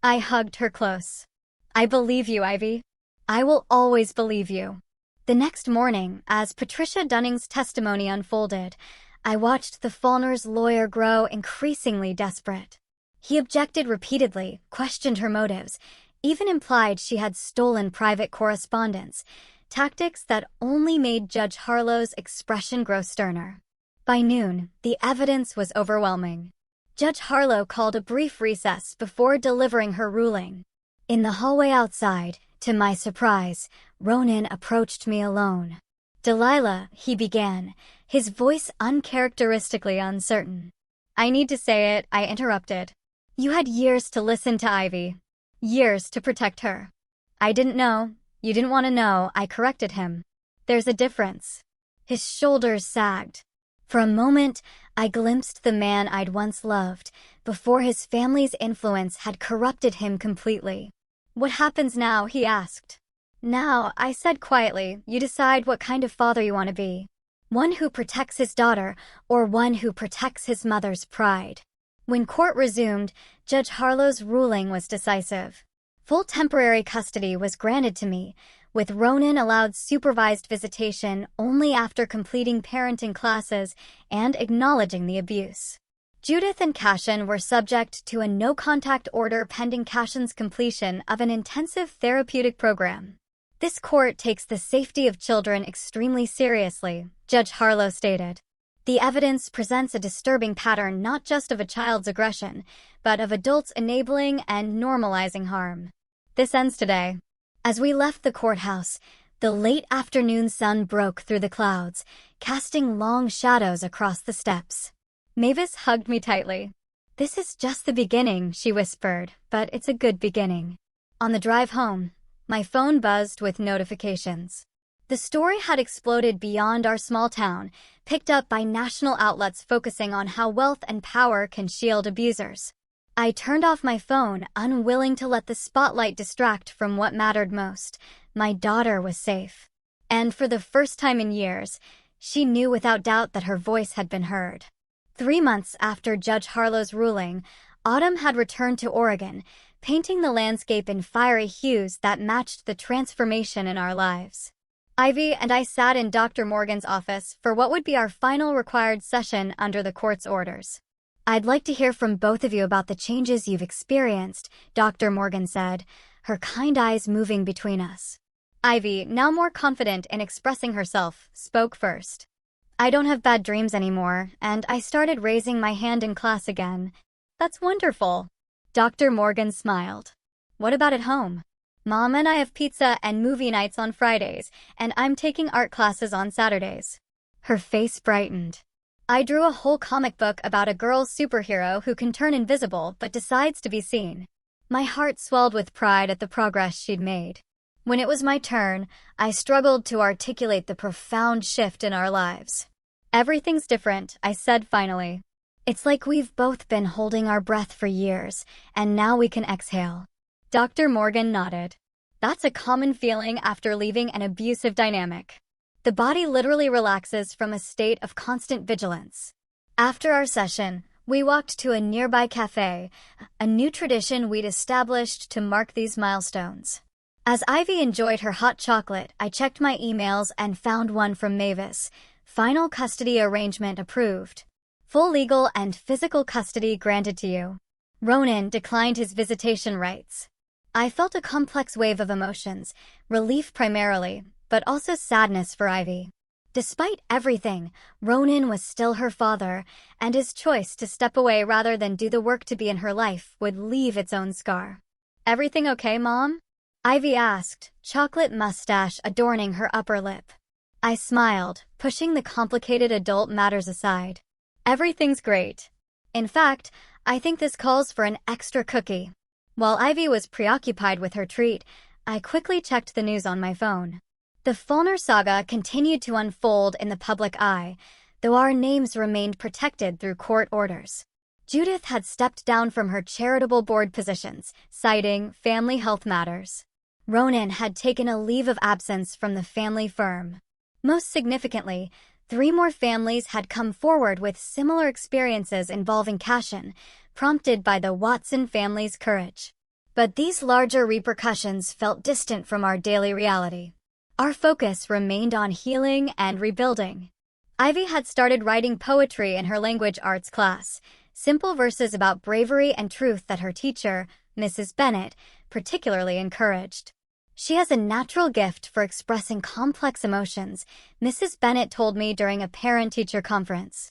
I hugged her close. "I believe you, Ivy. I will always believe you." The next morning, as Patricia Dunning's testimony unfolded, I watched the Fallners' lawyer grow increasingly desperate. He objected repeatedly, questioned her motives, even implied she had stolen private correspondence, tactics that only made Judge Harlow's expression grow sterner. By noon, the evidence was overwhelming. Judge Harlow called a brief recess before delivering her ruling. In the hallway outside, to my surprise, Ronan approached me alone. "Delilah," he began, his voice uncharacteristically uncertain. "I need to say it," I interrupted. "You had years to listen to Ivy. Years to protect her." "I didn't know. You didn't want to know," I corrected him. "There's a difference." His shoulders sagged. For a moment, I glimpsed the man I'd once loved, before his family's influence had corrupted him completely. "What happens now?" he asked. "Now," I said quietly, "you decide what kind of father you want to be. One who protects his daughter, or one who protects his mother's pride." When court resumed, Judge Harlow's ruling was decisive. Full temporary custody was granted to me, with Ronan allowed supervised visitation only after completing parenting classes and acknowledging the abuse. Judith and Cashin were subject to a no-contact order pending Cashin's completion of an intensive therapeutic program. "This court takes the safety of children extremely seriously," Judge Harlow stated. "The evidence presents a disturbing pattern not just of a child's aggression, but of adults enabling and normalizing harm. This ends today." As we left the courthouse, the late afternoon sun broke through the clouds, casting long shadows across the steps. Mavis hugged me tightly. "This is just the beginning," she whispered, "but it's a good beginning." On the drive home, my phone buzzed with notifications. The story had exploded beyond our small town, picked up by national outlets focusing on how wealth and power can shield abusers. I turned off my phone, unwilling to let the spotlight distract from what mattered most. My daughter was safe. And for the first time in years, she knew without doubt that her voice had been heard. 3 months after Judge Harlow's ruling, autumn had returned to Oregon, painting the landscape in fiery hues that matched the transformation in our lives. Ivy and I sat in Dr. Morgan's office for what would be our final required session under the court's orders. "I'd like to hear from both of you about the changes you've experienced," Dr. Morgan said, her kind eyes moving between us. Ivy, now more confident in expressing herself, spoke first. "I don't have bad dreams anymore, and I started raising my hand in class again." "That's wonderful." Dr. Morgan smiled. "What about at home?" "Mom and I have pizza and movie nights on Fridays, and I'm taking art classes on Saturdays." Her face brightened. "I drew a whole comic book about a girl superhero who can turn invisible but decides to be seen." My heart swelled with pride at the progress she'd made. When it was my turn, I struggled to articulate the profound shift in our lives. "Everything's different," I said finally. "It's like we've both been holding our breath for years, and now we can exhale." Dr. Morgan nodded. "That's a common feeling after leaving an abusive dynamic. The body literally relaxes from a state of constant vigilance." After our session, we walked to a nearby cafe, a new tradition we'd established to mark these milestones. As Ivy enjoyed her hot chocolate, I checked my emails and found one from Mavis. "Final custody arrangement approved. Full legal and physical custody granted to you. Ronan declined his visitation rights." I felt a complex wave of emotions, relief primarily, but also sadness for Ivy. Despite everything, Ronan was still her father, and his choice to step away rather than do the work to be in her life would leave its own scar. "Everything okay, Mom?" Ivy asked, chocolate mustache adorning her upper lip. I smiled, pushing the complicated adult matters aside. "Everything's great. In fact, I think this calls for an extra cookie." While Ivy was preoccupied with her treat, I quickly checked the news on my phone. The Fulner saga continued to unfold in the public eye, though our names remained protected through court orders. Judith had stepped down from her charitable board positions, citing family health matters. Ronan had taken a leave of absence from the family firm. Most significantly, 3 more families had come forward with similar experiences involving Cashin, prompted by the Watson family's courage. But these larger repercussions felt distant from our daily reality. Our focus remained on healing and rebuilding. Ivy had started writing poetry in her language arts class, simple verses about bravery and truth that her teacher, Mrs. Bennett, particularly encouraged. "She has a natural gift for expressing complex emotions," Mrs. Bennett told me during a parent-teacher conference.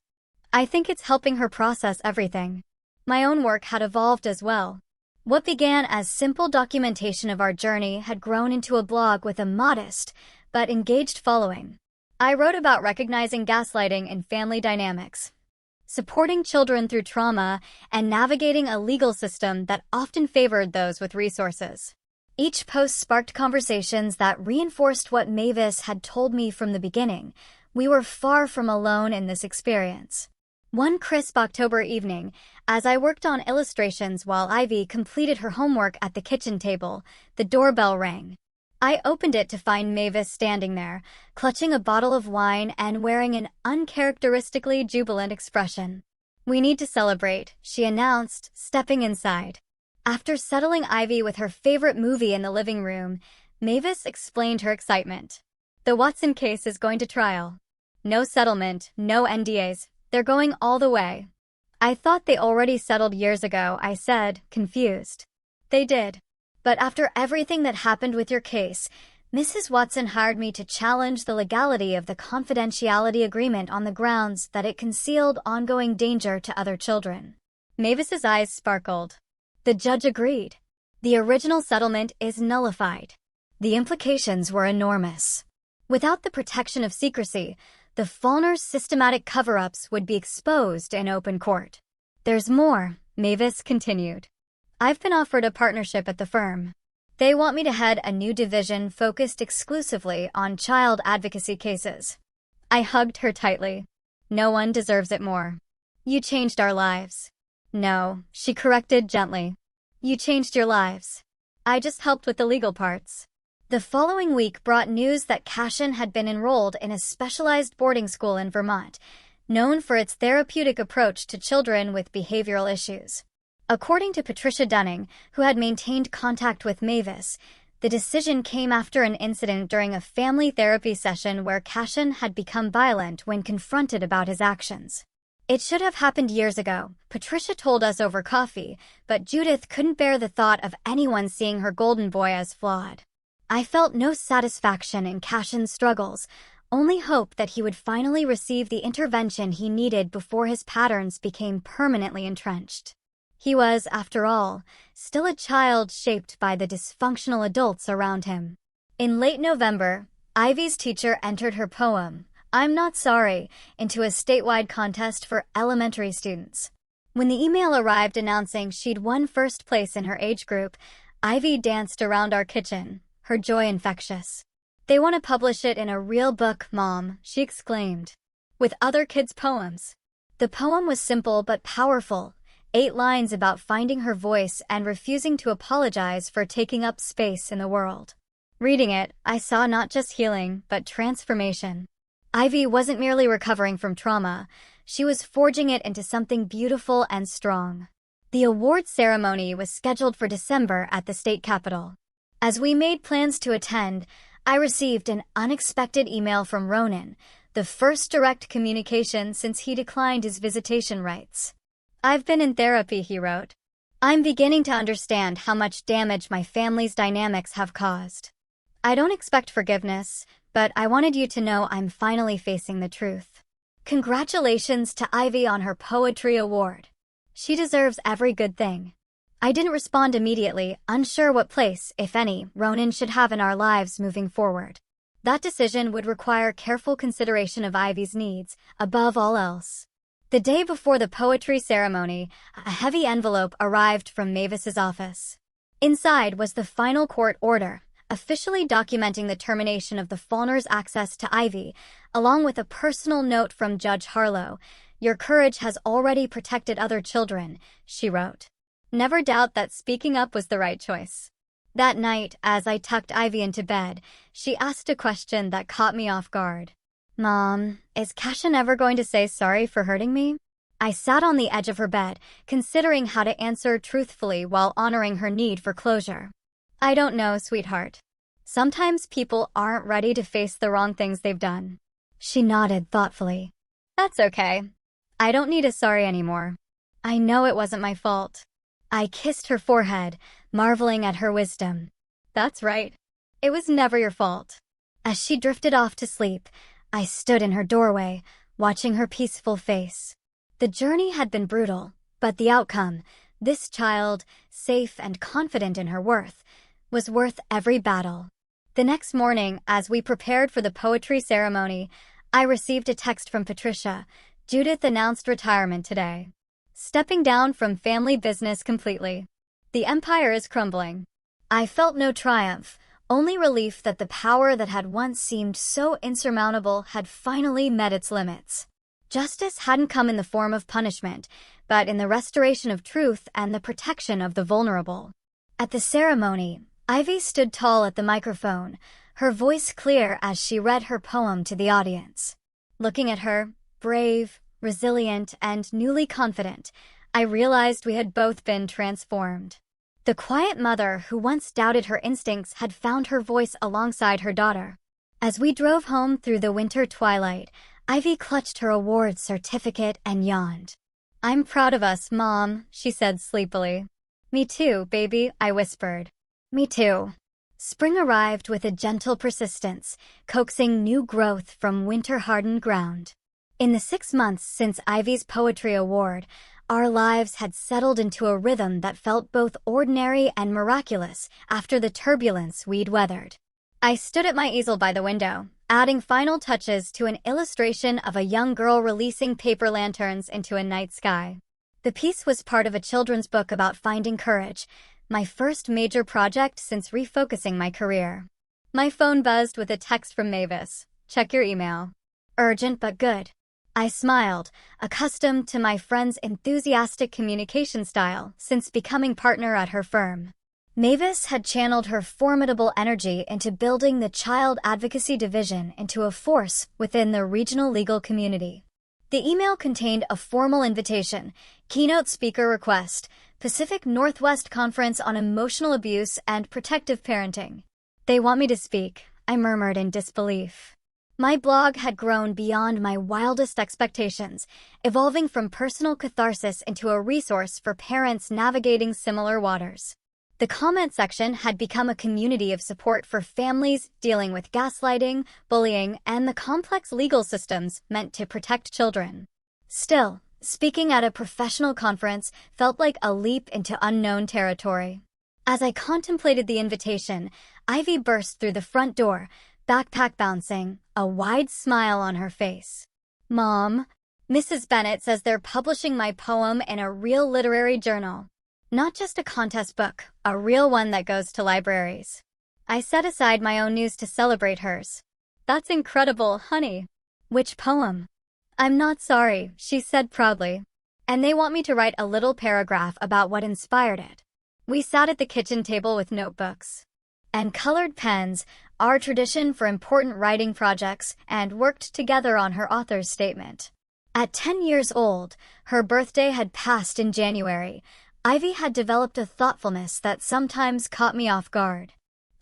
"I think it's helping her process everything." My own work had evolved as well. What began as simple documentation of our journey had grown into a blog with a modest but engaged following. I wrote about recognizing gaslighting in family dynamics, supporting children through trauma, and navigating a legal system that often favored those with resources. Each post sparked conversations that reinforced what Mavis had told me from the beginning. We were far from alone in this experience. One crisp October evening, as I worked on illustrations while Ivy completed her homework at the kitchen table, the doorbell rang. I opened it to find Mavis standing there, clutching a bottle of wine and wearing an uncharacteristically jubilant expression. "We need to celebrate," she announced, stepping inside. After settling Ivy with her favorite movie in the living room, Mavis explained her excitement. "The Watson case is going to trial. No settlement, no NDAs. They're going all the way." "I thought they already settled years ago," I said, confused. "They did. But after everything that happened with your case, Mrs. Watson hired me to challenge the legality of the confidentiality agreement on the grounds that it concealed ongoing danger to other children." Mavis's eyes sparkled. The judge agreed. The original settlement is nullified. The implications were enormous. Without the protection of secrecy, the Faulkners' systematic cover-ups would be exposed in open court. "There's more," Mavis continued. "I've been offered a partnership at the firm. They want me to head a new division focused exclusively on child advocacy cases." I hugged her tightly. "No one deserves it more." "You changed our lives." "No," she corrected gently. "You changed your lives. I just helped with the legal parts." The following week brought news that Cashin had been enrolled in a specialized boarding school in Vermont, known for its therapeutic approach to children with behavioral issues. According to Patricia Dunning, who had maintained contact with Mavis, the decision came after an incident during a family therapy session where Cashin had become violent when confronted about his actions. "It should have happened years ago," Patricia told us over coffee, but Judith couldn't bear the thought of anyone seeing her golden boy as flawed. I felt no satisfaction in Cashin's struggles, only hope that he would finally receive the intervention he needed before his patterns became permanently entrenched. He was, after all, still a child shaped by the dysfunctional adults around him. In late November, Ivy's teacher entered her poem, "I'm Not Sorry," into a statewide contest for elementary students. When the email arrived announcing she'd won first place in her age group, Ivy danced around our kitchen, her joy infectious. "They want to publish it in a real book, Mom," she exclaimed, "with other kids' poems." The poem was simple but powerful, 8 lines about finding her voice and refusing to apologize for taking up space in the world. Reading it, I saw not just healing, but transformation. Ivy wasn't merely recovering from trauma, she was forging it into something beautiful and strong. The award ceremony was scheduled for December at the state capitol. As we made plans to attend, I received an unexpected email from Ronan, the first direct communication since he declined his visitation rights. "I've been in therapy," he wrote. "I'm beginning to understand how much damage my family's dynamics have caused. I don't expect forgiveness, but I wanted you to know I'm finally facing the truth. Congratulations to Ivy on her poetry award. She deserves every good thing." I didn't respond immediately, unsure what place, if any, Ronan should have in our lives moving forward. That decision would require careful consideration of Ivy's needs, above all else. The day before the poetry ceremony, a heavy envelope arrived from Mavis's office. Inside was the final court order, officially documenting the termination of the Faulkners' access to Ivy, along with a personal note from Judge Harlow. "Your courage has already protected other children," she wrote. "Never doubt that speaking up was the right choice." That night, as I tucked Ivy into bed, she asked a question that caught me off guard. "Mom, is Cashin ever going to say sorry for hurting me?" I sat on the edge of her bed, considering how to answer truthfully while honoring her need for closure. "I don't know, sweetheart. Sometimes people aren't ready to face the wrong things they've done." She nodded thoughtfully. "That's okay. I don't need a sorry anymore. I know it wasn't my fault." I kissed her forehead, marveling at her wisdom. "That's right. It was never your fault." As she drifted off to sleep, I stood in her doorway, watching her peaceful face. The journey had been brutal, but the outcome, this child, safe and confident in her worth, was worth every battle. The next morning, as we prepared for the poetry ceremony, I received a text from Patricia. "Judith announced retirement today. Stepping down from family business completely. The empire is crumbling." I felt no triumph, Only relief that the power that had once seemed so insurmountable had finally met its limits. Justice hadn't come in the form of punishment, but in the restoration of truth and the protection of the vulnerable. At the ceremony, Ivy stood tall at the microphone, her voice clear as she read her poem to the audience. Looking at her, brave, resilient, and newly confident, I realized we had both been transformed. The quiet mother who once doubted her instincts had found her voice alongside her daughter. As we drove home through the winter twilight, Ivy clutched her award certificate and yawned. "I'm proud of us, Mom," she said sleepily. "Me too, baby," I whispered. "Me too." Spring arrived with a gentle persistence, coaxing new growth from winter-hardened ground. In the 6 months since Ivy's Poetry Award, our lives had settled into a rhythm that felt both ordinary and miraculous after the turbulence we'd weathered. I stood at my easel by the window, adding final touches to an illustration of a young girl releasing paper lanterns into a night sky. The piece was part of a children's book about finding courage, my first major project since refocusing my career. My phone buzzed with a text from Mavis. "Check your email." Urgent but good. I smiled, accustomed to my friend's enthusiastic communication style since becoming partner at her firm. Mavis had channeled her formidable energy into building the Child Advocacy Division into a force within the regional legal community. The email contained a formal invitation, keynote speaker request, Pacific Northwest Conference on Emotional Abuse and Protective Parenting. "They want me to speak," I murmured in disbelief. My blog had grown beyond my wildest expectations, evolving from personal catharsis into a resource for parents navigating similar waters. The comment section had become a community of support for families dealing with gaslighting, bullying, and the complex legal systems meant to protect children. Still, speaking at a professional conference felt like a leap into unknown territory. As I contemplated the invitation, Ivy burst through the front door, backpack bouncing, a wide smile on her face. "Mom, Mrs. Bennett says they're publishing my poem in a real literary journal. Not just a contest book, a real one that goes to libraries." I set aside my own news to celebrate hers. "That's incredible, honey." "Which poem?" "I'm Not Sorry," she said proudly. "And they want me to write a little paragraph about what inspired it." We sat at the kitchen table with notebooks and colored pens, our tradition for important writing projects, and worked together on her author's statement. At 10 years old, her birthday had passed in January, Ivy had developed a thoughtfulness that sometimes caught me off guard.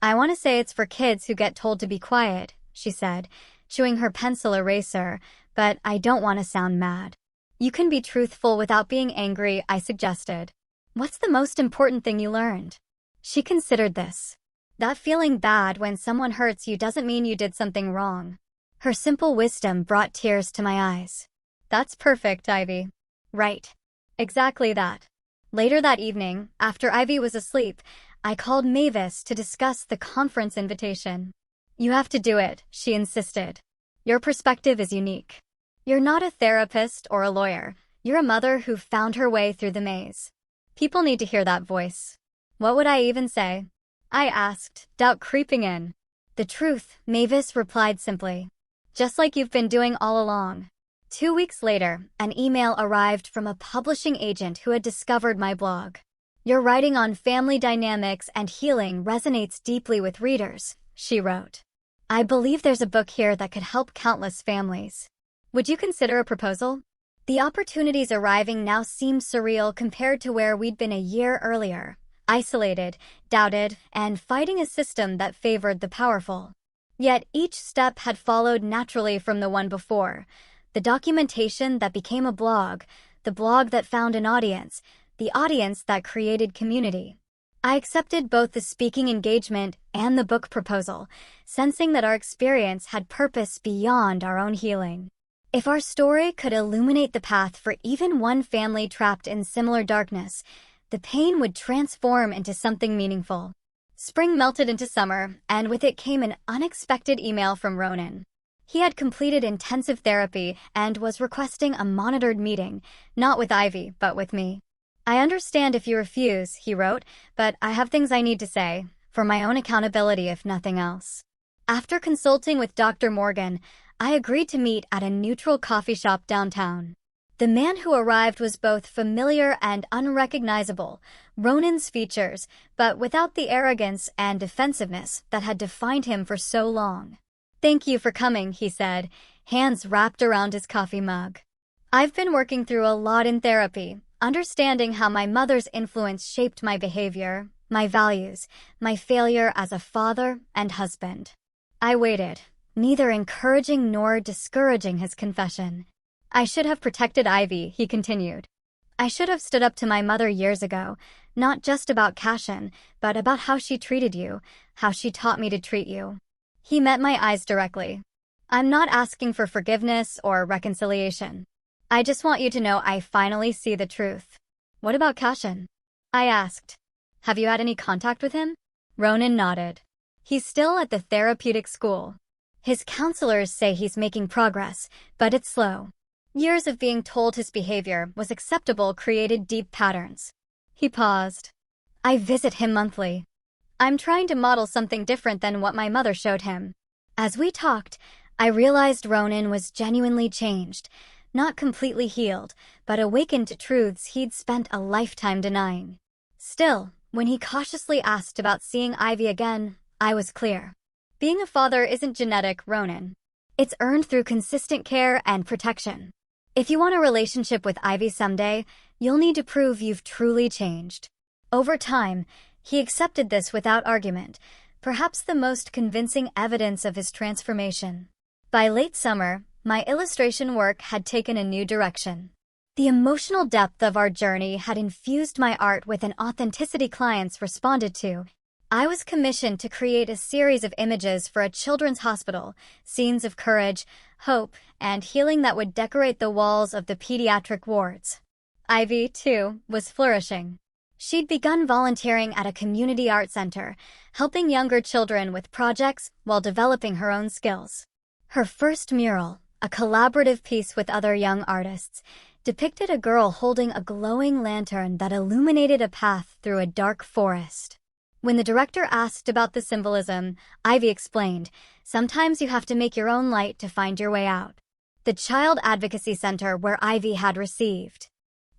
"I want to say it's for kids who get told to be quiet," she said, chewing her pencil eraser, "but I don't want to sound mad." "You can be truthful without being angry," I suggested. "What's the most important thing you learned?" She considered this. "That feeling bad when someone hurts you doesn't mean you did something wrong." Her simple wisdom brought tears to my eyes. "That's perfect, Ivy." "Right. Exactly that." Later that evening, after Ivy was asleep, I called Mavis to discuss the conference invitation. "You have to do it," she insisted. "Your perspective is unique. You're not a therapist or a lawyer. You're a mother who found her way through the maze. People need to hear that voice." "What would I even say?" I asked, doubt creeping in. "The truth," Mavis replied simply. "Just like you've been doing all along." 2 weeks later, an email arrived from a publishing agent who had discovered my blog. "Your writing on family dynamics and healing resonates deeply with readers," she wrote. "I believe there's a book here that could help countless families. Would you consider a proposal?" The opportunities arriving now seemed surreal compared to where we'd been a year earlier, isolated, doubted, and fighting a system that favored the powerful. Yet each step had followed naturally from the one before. The documentation that became a blog, the blog that found an audience, the audience that created community. I accepted both the speaking engagement and the book proposal, sensing that our experience had purpose beyond our own healing. If our story could illuminate the path for even one family trapped in similar darkness, the pain would transform into something meaningful. Spring melted into summer, and with it came an unexpected email from Ronan. He had completed intensive therapy and was requesting a monitored meeting, not with Ivy, but with me. "I understand if you refuse," he wrote, "but I have things I need to say. for my own accountability if nothing else. After consulting with Dr. Morgan, I agreed to meet at a neutral coffee shop downtown. The man who arrived was both familiar and unrecognizable, Ronan's features, but without the arrogance and defensiveness that had defined him for so long. "Thank you for coming," he said, hands wrapped around his coffee mug. "I've been working through a lot in therapy, understanding how my mother's influence shaped my behavior, my values, my failure as a father and husband." I waited, neither encouraging nor discouraging his confession. "I should have protected Ivy," he continued. "I should have stood up to my mother years ago, not just about Cashin, but about how she treated you, how she taught me to treat you." He met my eyes directly. "I'm not asking for forgiveness or reconciliation. I just want you to know I finally see the truth." "What about Cashin?" I asked. "Have you had any contact with him?" Ronan nodded. "He's still at the therapeutic school. His counselors say he's making progress, but it's slow. Years of being told his behavior was acceptable created deep patterns." He paused. "I visit him monthly. I'm trying to model something different than what my mother showed him." As we talked, I realized Ronan was genuinely changed, not completely healed, but awakened to truths he'd spent a lifetime denying. Still, when he cautiously asked about seeing Ivy again, I was clear. Being a father isn't genetic, Ronan. It's earned through consistent care and protection. If you want a relationship with Ivy someday, you'll need to prove you've truly changed. Over time, he accepted this without argument, perhaps the most convincing evidence of his transformation. By late summer, my illustration work had taken a new direction. The emotional depth of our journey had infused my art with an authenticity clients responded to. I was commissioned to create a series of images for a children's hospital, scenes of courage, hope, and healing that would decorate the walls of the pediatric wards. Ivy, too, was flourishing. She'd begun volunteering at a community art center, helping younger children with projects while developing her own skills. Her first mural, a collaborative piece with other young artists, depicted a girl holding a glowing lantern that illuminated a path through a dark forest. When the director asked about the symbolism, Ivy explained, "Sometimes you have to make your own light to find your way out." The Child Advocacy Center where Ivy had received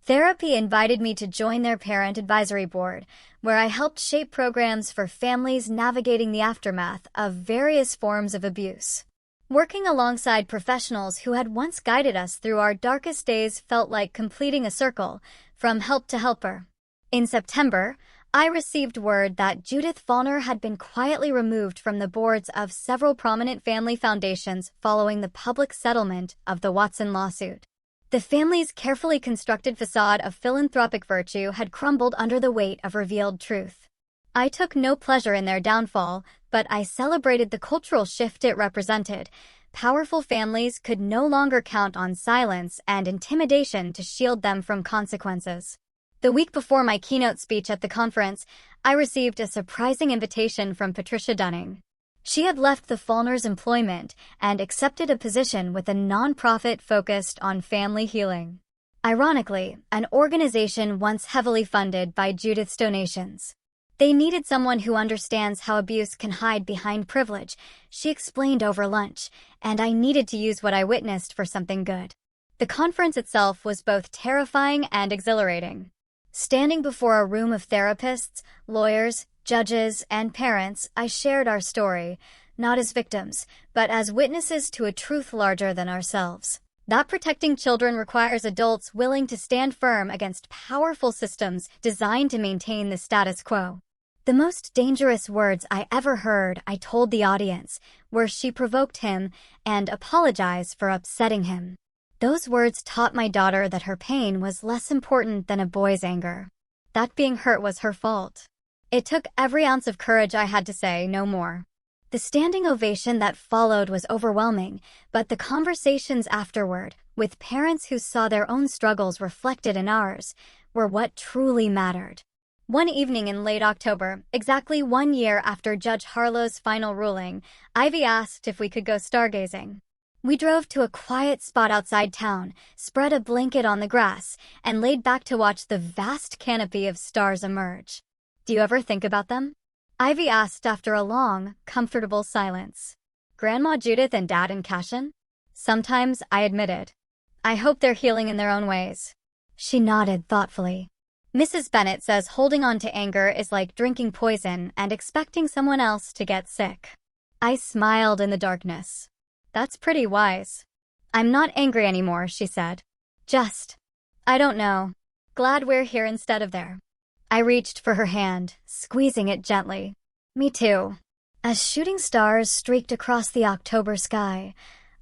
therapy invited me to join their parent advisory board, where I helped shape programs for families navigating the aftermath of various forms of abuse. Working alongside professionals who had once guided us through our darkest days felt like completing a circle, from help to helper. In September, I received word that Judith Faulkner had been quietly removed from the boards of several prominent family foundations following the public settlement of the Watson lawsuit. The family's carefully constructed facade of philanthropic virtue had crumbled under the weight of revealed truth. I took no pleasure in their downfall, but I celebrated the cultural shift it represented. Powerful families could no longer count on silence and intimidation to shield them from consequences. The week before my keynote speech at the conference, I received a surprising invitation from Patricia Dunning. She had left the Faulkner's employment and accepted a position with a nonprofit focused on family healing. Ironically, an organization once heavily funded by Judith's donations. They needed someone who understands how abuse can hide behind privilege, she explained over lunch, and I needed to use what I witnessed for something good. The conference itself was both terrifying and exhilarating. Standing before a room of therapists, lawyers, judges, and parents, I shared our story, not as victims, but as witnesses to a truth larger than ourselves. That protecting children requires adults willing to stand firm against powerful systems designed to maintain the status quo. The most dangerous words I ever heard, I told the audience, were "she provoked him" and "apologize for upsetting him." Those words taught my daughter that her pain was less important than a boy's anger. That being hurt was her fault. It took every ounce of courage I had to say no more. The standing ovation that followed was overwhelming, but the conversations afterward, with parents who saw their own struggles reflected in ours, were what truly mattered. One evening in late October, exactly 1 year after Judge Harlow's final ruling, Ivy asked if we could go stargazing. We drove to a quiet spot outside town, spread a blanket on the grass, and laid back to watch the vast canopy of stars emerge. "Do you ever think about them?" Ivy asked after a long, comfortable silence. Grandma Judith and Dad and Cashin? Sometimes, I admitted. I hope they're healing in their own ways. She nodded thoughtfully. Mrs. Bennet says holding on to anger is like drinking poison and expecting someone else to get sick. I smiled in the darkness. That's pretty wise. I'm not angry anymore, she said. I don't know. Glad we're here instead of there. I reached for her hand, squeezing it gently. Me too. As shooting stars streaked across the October sky,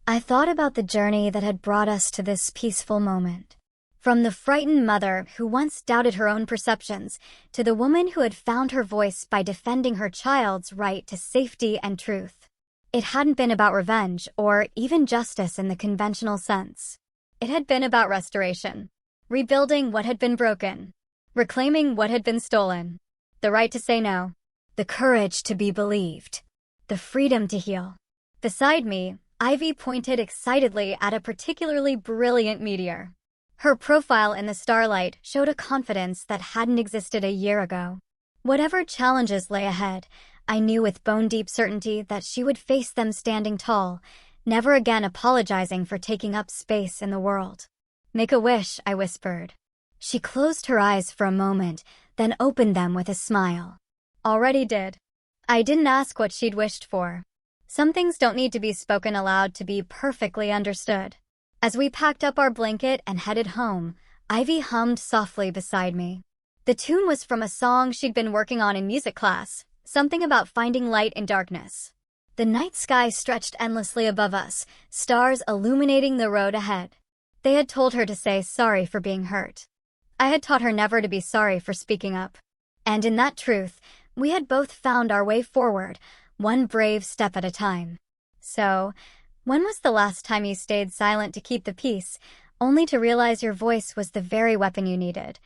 I thought about the journey that had brought us to this peaceful moment. From the frightened mother who once doubted her own perceptions to the woman who had found her voice by defending her child's right to safety and truth. It hadn't been about revenge or even justice in the conventional sense. It had been about restoration, rebuilding what had been broken, reclaiming what had been stolen, the right to say no, the courage to be believed, the freedom to heal. Beside me, Ivy pointed excitedly at a particularly brilliant meteor. Her profile in the starlight showed a confidence that hadn't existed a year ago. Whatever challenges lay ahead, I knew with bone-deep certainty that she would face them standing tall, never again apologizing for taking up space in the world. Make a wish, I whispered. She closed her eyes for a moment, then opened them with a smile. Already did. I didn't ask what she'd wished for. Some things don't need to be spoken aloud to be perfectly understood. As we packed up our blanket and headed home, Ivy hummed softly beside me. The tune was from a song she'd been working on in music class, something about finding light in darkness. The night sky stretched endlessly above us, stars illuminating the road ahead. They had told her to say sorry for being hurt. I had taught her never to be sorry for speaking up. And in that truth, we had both found our way forward, one brave step at a time. So, when was the last time you stayed silent to keep the peace, only to realize your voice was the very weapon you needed?